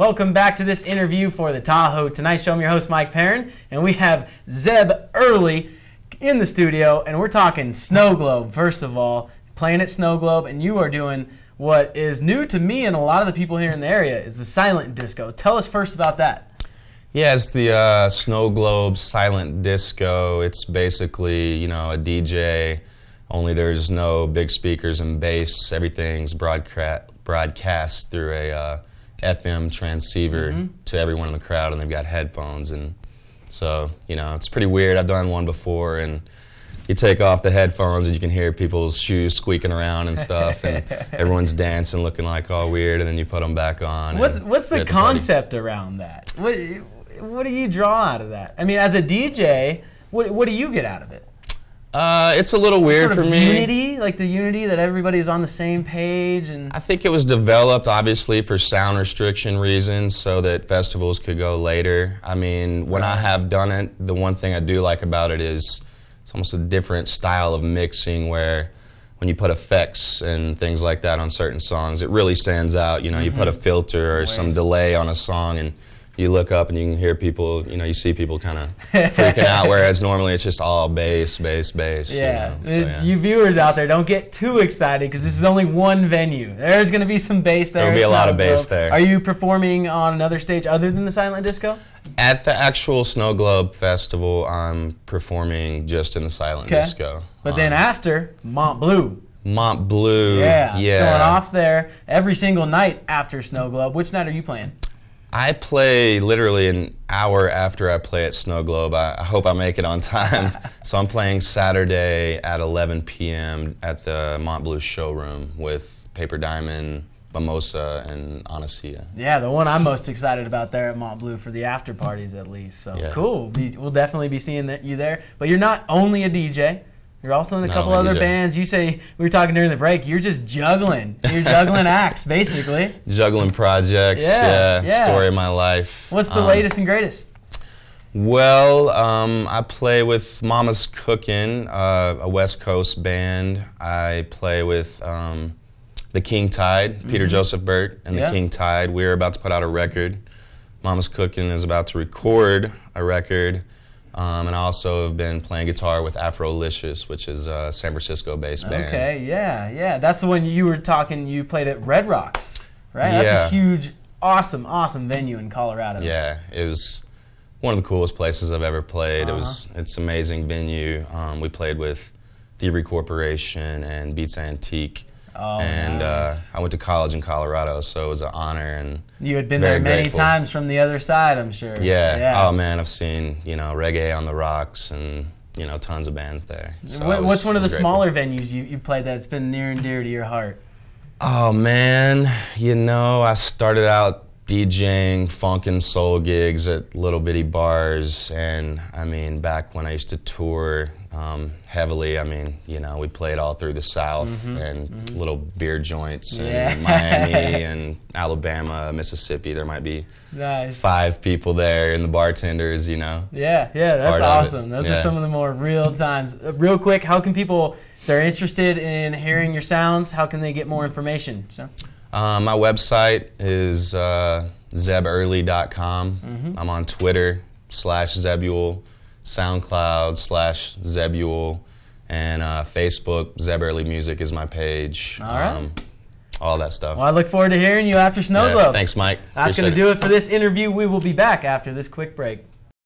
Welcome back to this interview for the Tahoe Tonight Show. I'm your host, Mike Perrin, and we have Zeb Early in the studio, and we're talking Snow Globe. First of all, playing at Snow Globe, and you are doing what is new to me and a lot of the people here in the area is the silent disco. Tell us first about that. Yeah, it's the Snow Globe silent disco. It's basically, you know, a DJ, only there's no big speakers and bass. Everything's broadcast through a FM transceiver to everyone in the crowd, and they've got headphones. And so, you know, it's pretty weird. I've done one before, and you take off the headphones and you can hear people's shoes squeaking around and stuff, and everyone's dancing looking like all weird, and then you put them back on. What's the concept around that? What do you draw out of that? I mean, as a DJ, what do you get out of it? It's a little weird for me. Unity, like the unity that everybody's on the same page, and I think it was developed obviously for sound restriction reasons, so that festivals could go later. I mean, when I have done it, the one thing I do like about it is it's almost a different style of mixing, where when you put effects and things like that on certain songs, it really stands out. You know, you put a filter or some delay on a song, and you look up and you can hear people, you know, you see people kind of freaking out, whereas normally it's just all bass, bass, bass. Yeah. You know? So, yeah. You viewers out there, don't get too excited because this is only one venue. There's going to be some bass there. There'll be a lot of bass there. Are you performing on another stage other than the silent disco? At the actual Snow Globe Festival, I'm performing just in the silent disco. But then after, Mont Bleu. Mont Bleu. Yeah. It's going off there every single night after Snow Globe. Which night are you playing? I play literally an hour after I play at Snow Globe. I hope I make it on time. So I'm playing Saturday at 11 p.m. at the Mont Bleu showroom with Paper Diamond, Mimosa, and Anacia. Yeah, the one I'm most excited about there at Mont Bleu for the after parties at least. So cool. We'll definitely be seeing you there. But you're not only a DJ. You're also in a couple other bands. You say, we were talking during the break, you're just juggling. You're juggling acts, basically. Juggling projects, yeah. Story of my life. What's the latest and greatest? Well, I play with Mama's Cookin', a West Coast band. I play with the King Tide, Peter Joseph Burt and the King Tide. We're about to put out a record. Mama's Cookin' is about to record a record. And I also have been playing guitar with Afrolicious, which is a San Francisco-based band. Okay, yeah. That's the one you were talking, you played at Red Rocks, right? Yeah. That's a huge, awesome venue in Colorado. Yeah, it was one of the coolest places I've ever played. It's an amazing venue. We played with Thievery Corporation and Beats Antique. And nice. I went to college in Colorado, so it was an honor. And you had been there many times from the other side, I'm sure. Yeah. Oh man, I've seen, you know, Reggae on the Rocks and, you know, tons of bands there. So what's one of the smaller venues you played that's been near and dear to your heart? Oh man, you know, I started out DJing funk and soul gigs at little bitty bars, and I mean, back when I used to tour heavily, I mean, you know, we played all through the South and little beer joints in Miami and Alabama, Mississippi. There might be 5 people there and the bartenders, you know. Yeah, that's awesome. Those are some of the more real times. Real quick, how can people, if they're interested in hearing your sounds, how can they get more information? So. My website is zebearly.com. I'm on Twitter /Zebule, SoundCloud /Zebule, and Facebook. Zeb Early Music is my page. All right. All that stuff. Well, I look forward to hearing you after Snow Globe. Thanks, Mike. That's going to do it for this interview. We will be back after this quick break.